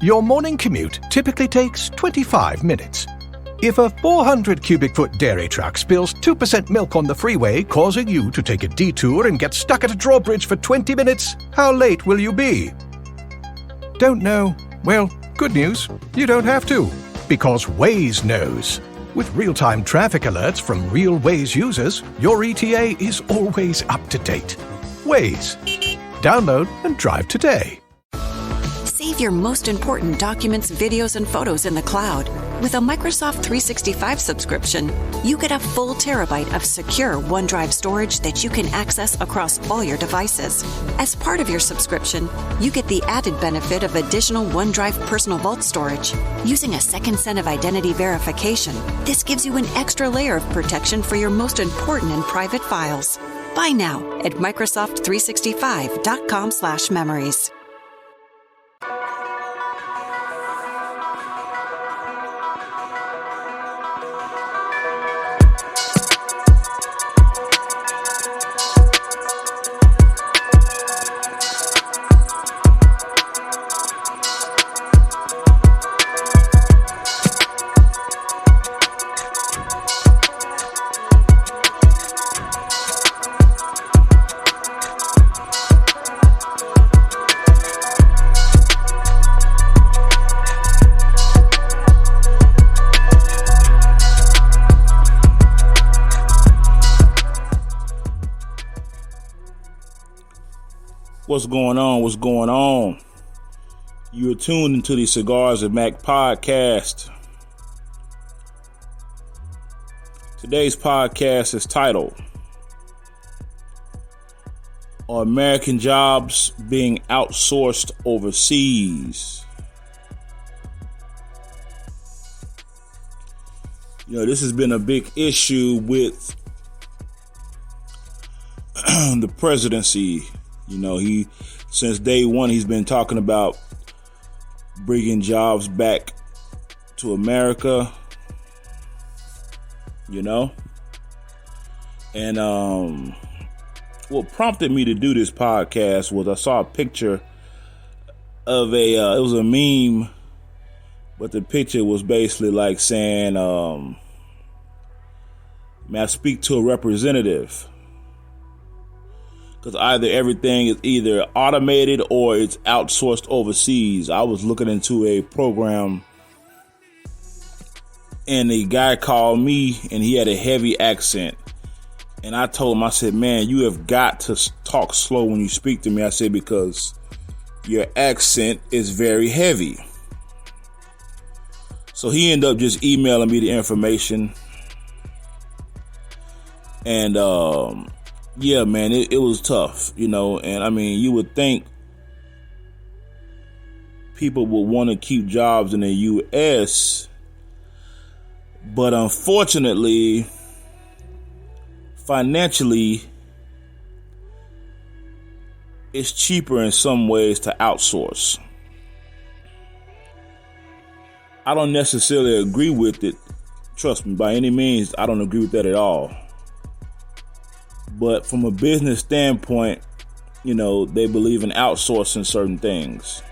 Your morning commute typically takes 25 minutes. If a 400 cubic foot dairy truck spills 2% milk on the freeway, causing you to take a detour and get stuck at a drawbridge for 20 minutes, how late will you be? Don't know? Well, good news, you don't have to, because Waze knows. With real-time traffic alerts from real Waze users, your ETA is always up to date. Waze. Download and drive today. Save your most important documents, videos, and photos in the cloud. With a Microsoft 365 subscription, you get a full terabyte of secure OneDrive storage that you can access across all your devices. As part of your subscription, you get the added benefit of additional OneDrive Personal Vault storage. Using a second set of identity verification, this gives you an extra layer of protection for your most important and private files. Buy now at Microsoft365.com/memories. What's going on? What's going on? You're tuned into the Cigars and Mac podcast. Today's podcast is titled, Are American Jobs Being Outsourced Overseas? This has been a big issue with the presidency. Since day one, he's been talking about bringing jobs back to America, and what prompted me to do this podcast was I saw a picture of it was a meme, but the picture was basically like saying, may I speak to a representative? Because either everything is either automated or it's outsourced overseas. I was looking into a program and a guy called me and he had a heavy accent. And I told him, I said, man, you have got to talk slow when you speak to me. I said, because your accent is very heavy. So he ended up just emailing me the information. And, yeah, man, it was tough, and I mean, you would think people would want to keep jobs in the U.S., but unfortunately, financially, it's cheaper in some ways to outsource. I don't necessarily agree with it. Trust me, by any means, I don't agree with that at all. But from a business standpoint, they believe in outsourcing certain things.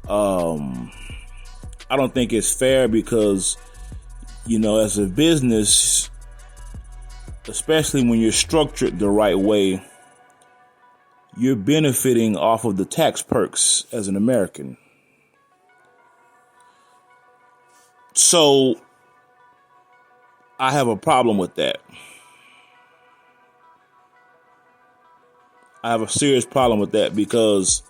I don't think it's fair because, as a business, especially when you're structured the right way, you're benefiting off of the tax perks as an American. So I have a problem with that. I have a serious problem with that because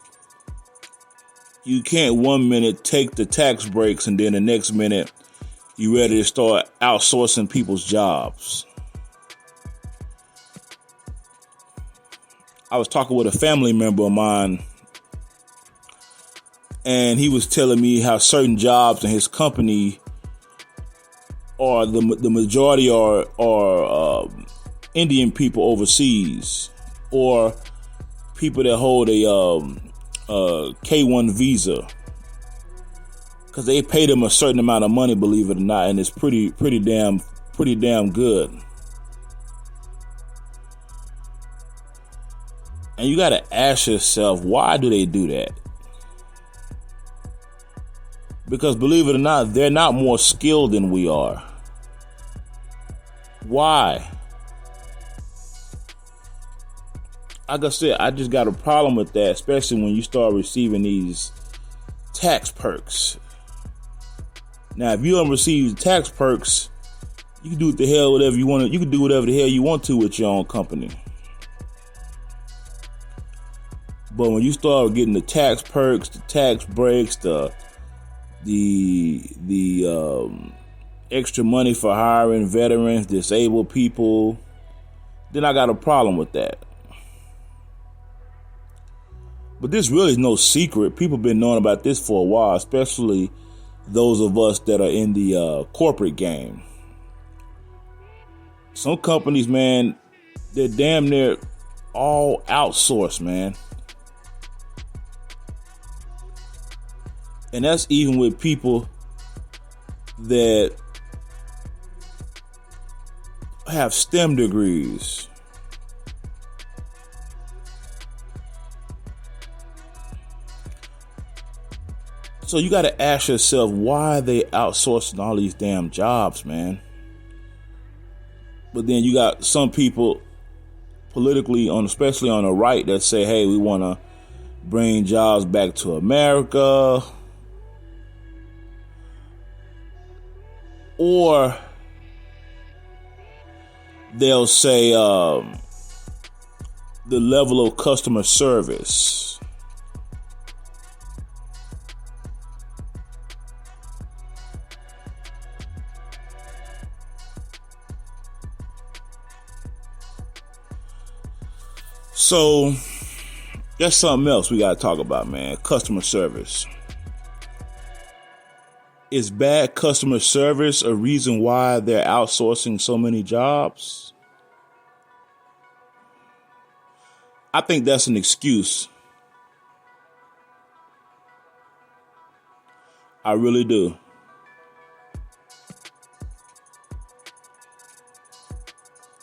you can't 1 minute take the tax breaks and then the next minute you're ready to start outsourcing people's jobs. I was talking with a family member of mine and he was telling me how certain jobs in his company are the majority are Indian people overseas or people that hold a K-1 visa, because they pay them a certain amount of money, believe it or not, and it's pretty damn good. And you got to ask yourself, why do they do that? Because believe it or not, they're not more skilled than we are. Why? Like I said, I just got a problem with that, especially when you start receiving these tax perks. Now, if you don't receive tax perks, you can do what the hell whatever you want to. You can do whatever the hell you want to with your own company. But when you start getting the tax perks, the tax breaks, the extra money for hiring veterans, disabled people, then I got a problem with that. But this really is no secret. People have been knowing about this for a while, especially those of us that are in the corporate game. Some companies, man, they're damn near all outsourced, man. And that's even with people that have STEM degrees. So you got to ask yourself, why are they outsourcing all these damn jobs, man? But then you got some people politically, especially on the right, that say, hey, we want to bring jobs back to America. Or they'll say the level of customer service. So that's something else we got to talk about, man. Customer service. Is bad customer service a reason why they're outsourcing so many jobs? I think that's an excuse. I really do.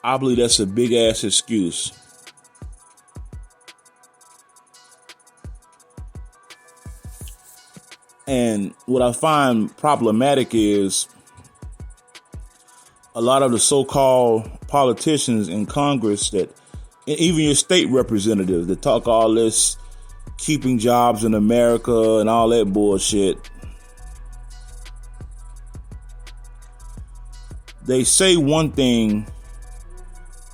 I believe that's a big ass excuse. And what I find problematic is a lot of the so-called politicians in Congress, that even your state representatives that talk all this keeping jobs in America and all that bullshit. They say one thing,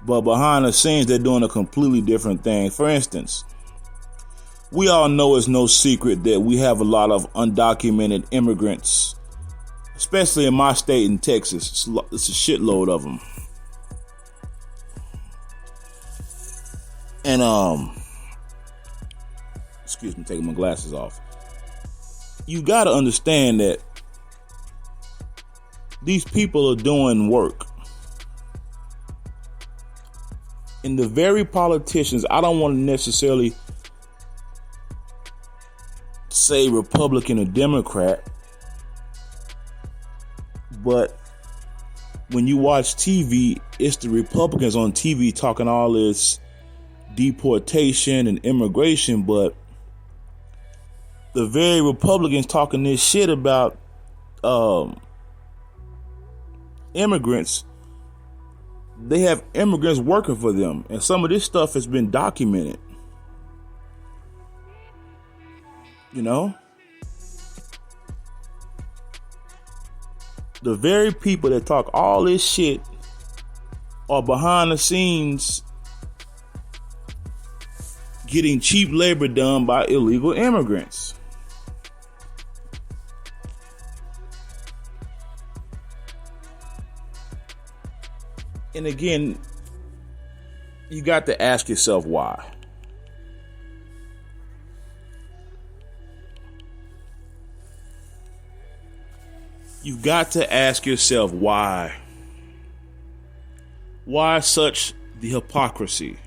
but behind the scenes they're doing a completely different thing. For instance, we all know it's no secret that we have a lot of undocumented immigrants, especially in my state in Texas. It's a shitload of them. And, excuse me, taking my glasses off. You got to understand that these people are doing work. And the very politicians, I don't want to necessarily say Republican or Democrat, but when you watch TV, it's the Republicans on TV talking all this deportation and immigration, but the very Republicans talking this shit about immigrants, they have immigrants working for them, and some of this stuff has been documented. You know, the very people that talk all this shit are behind the scenes getting cheap labor done by illegal immigrants. And again, you got to ask yourself why. You got to ask yourself why. Why such the hypocrisy?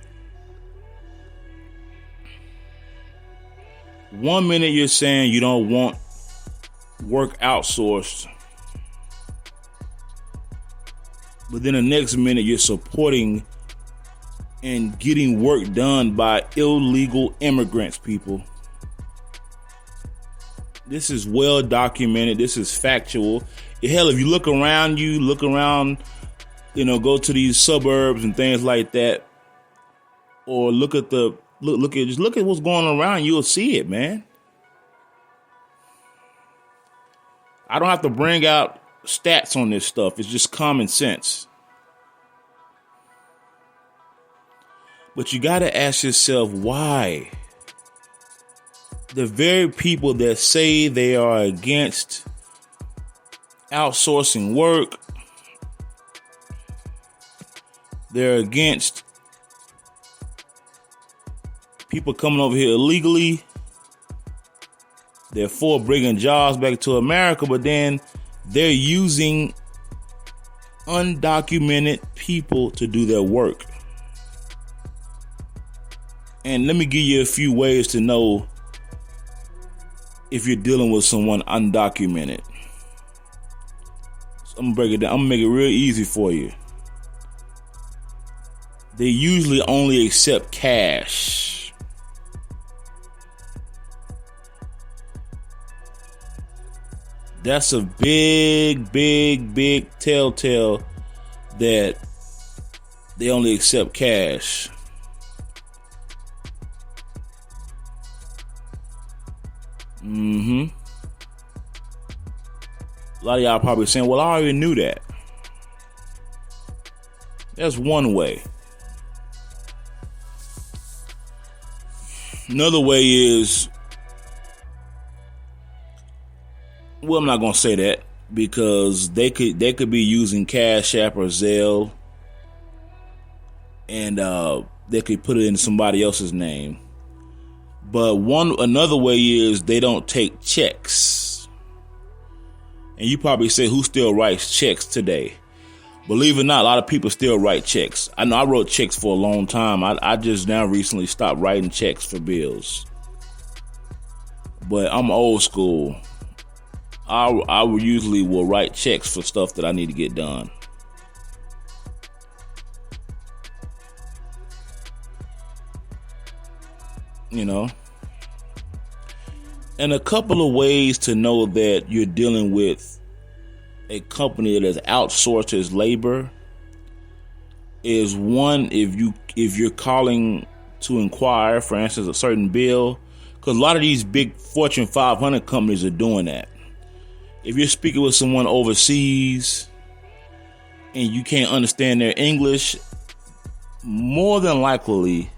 One minute you're saying you don't want work outsourced, but then the next minute you're supporting and getting work done by illegal immigrants, people. This is well documented. This is factual. Hell, if you look around, go to these suburbs and things like that, or look at what's going around. You'll see it, man. I don't have to bring out stats on this stuff. It's just common sense. But you got to ask yourself why. The very people that say they are against outsourcing work, they're against people coming over here illegally, they're for bringing jobs back to America, but then they're using undocumented people to do their work. And let me give you a few ways to know if you're dealing with someone undocumented. So I'm gonna break it down. I'm gonna make it real easy for you. They usually only accept cash. That's a big telltale that they only accept cash. A lot of y'all probably saying, well, I already knew that. That's one way. Another way is, well, I'm not going to say that because they could be using Cash App or Zelle, and they could put it in somebody else's name. But another way is they don't take checks. And you probably say, who still writes checks today? Believe it or not, a lot of people still write checks. I know I wrote checks for a long time. I just now recently stopped writing checks for bills. But I'm old school. I usually will write checks for stuff that I need to get done. You know? And a couple of ways to know that you're dealing with a company that has outsourced its labor is one, if you're calling to inquire, for instance, a certain bill, because a lot of these big Fortune 500 companies are doing that. If you're speaking with someone overseas and you can't understand their English, more than likely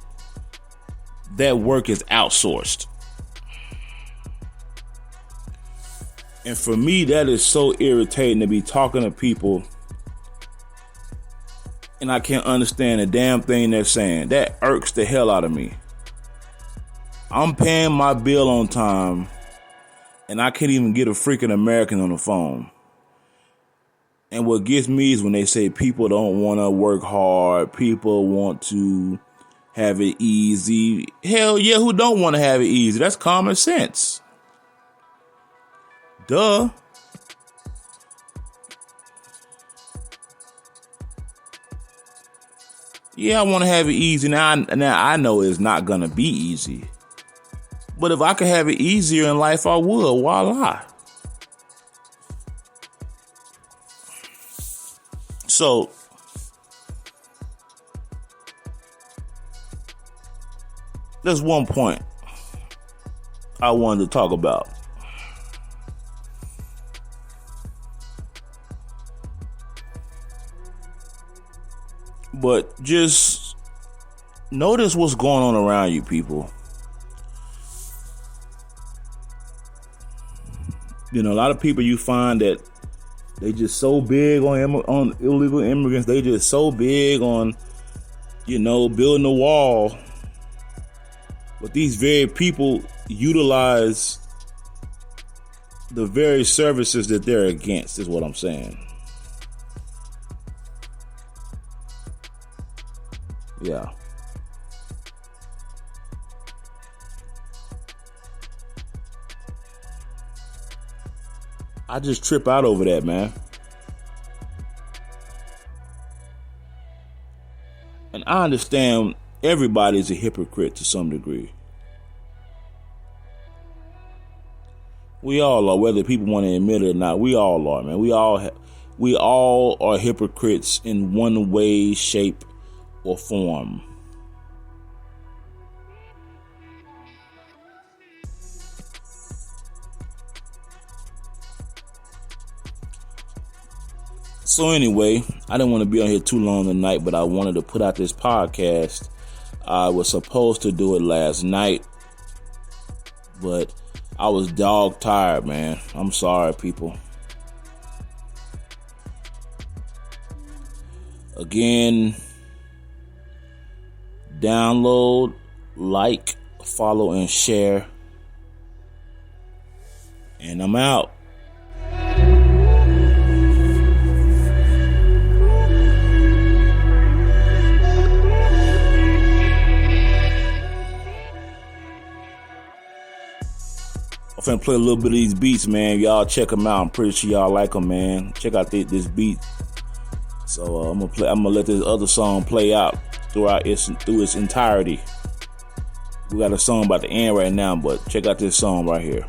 that work is outsourced. And for me, that is so irritating to be talking to people and I can't understand a damn thing they're saying. That irks the hell out of me. I'm paying my bill on time and I can't even get a freaking American on the phone. And what gets me is when they say people don't want to work hard, people want to have it easy. Hell yeah, who don't want to have it easy? That's common sense. Duh. Yeah, I want to have it easy. Now I know it's not going to be easy. But if I could have it easier in life, I would. Why lie? So, there's one point I wanted to talk about. But just notice what's going on around you, people. You know, a lot of people you find that they just so big on illegal immigrants. They just so big on, building a wall. But these very people utilize the very services that they're against, is what I'm saying. Yeah. I just trip out over that, man. And I understand everybody's a hypocrite to some degree. We all are, whether people want to admit it or not. We all are, man. We all are hypocrites in one way, shape, or form. So anyway, I didn't want to be on here too long tonight, but I wanted to put out this podcast. I was supposed to do it last night, but I was dog tired, man. I'm sorry, people. Again, download, like, follow, and share. And I'm out. I'm finna play a little bit of these beats, man. Y'all check them out. I'm pretty sure y'all like them, man. Check out this beat. So I'm gonna let this other song play out through its entirety. We got a song about to end right now, but check out this song right here.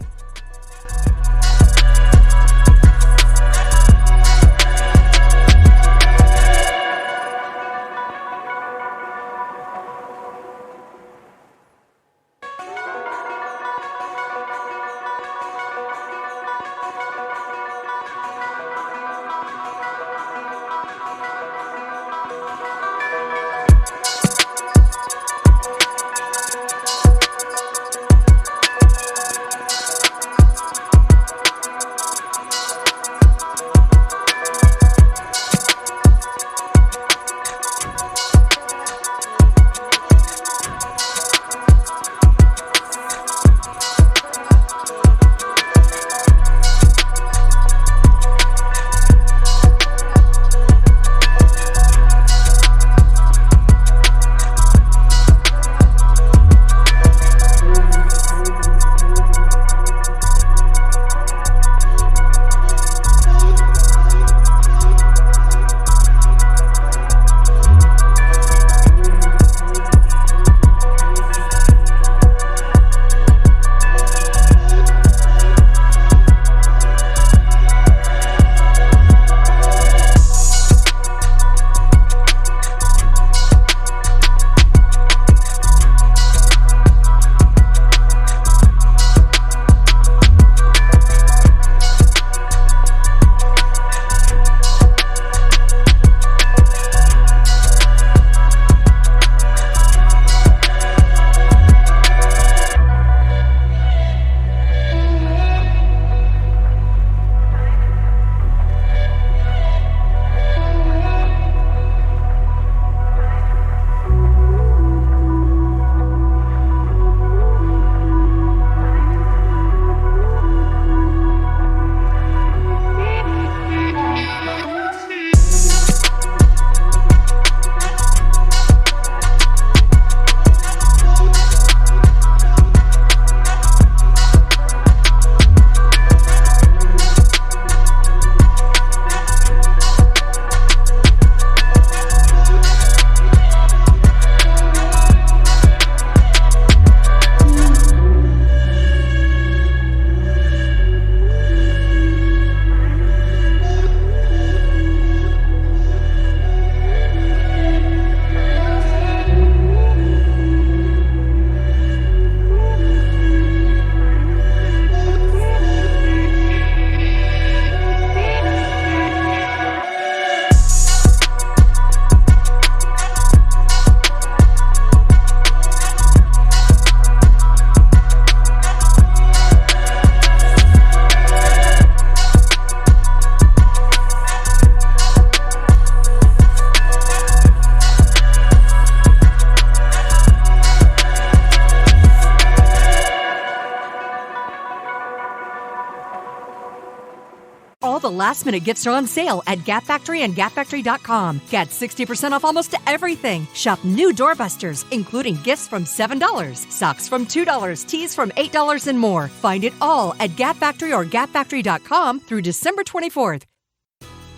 All the last-minute gifts are on sale at Gap Factory and GapFactory.com. Get 60% off almost everything. Shop new doorbusters, including gifts from $7, socks from $2, tees from $8, and more. Find it all at Gap Factory or GapFactory.com through December 24th.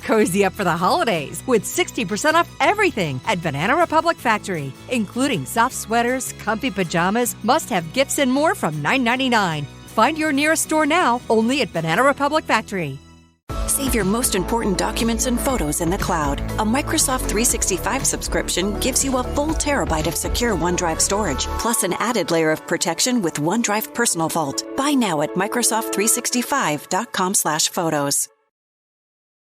Cozy up for the holidays with 60% off everything at Banana Republic Factory, including soft sweaters, comfy pajamas, must-have gifts, and more from $9.99. Find your nearest store now, only at Banana Republic Factory. Save your most important documents and photos in the cloud. A Microsoft 365 subscription gives you a full terabyte of secure OneDrive storage, plus an added layer of protection with OneDrive Personal Vault. Buy now at Microsoft365.com/photos.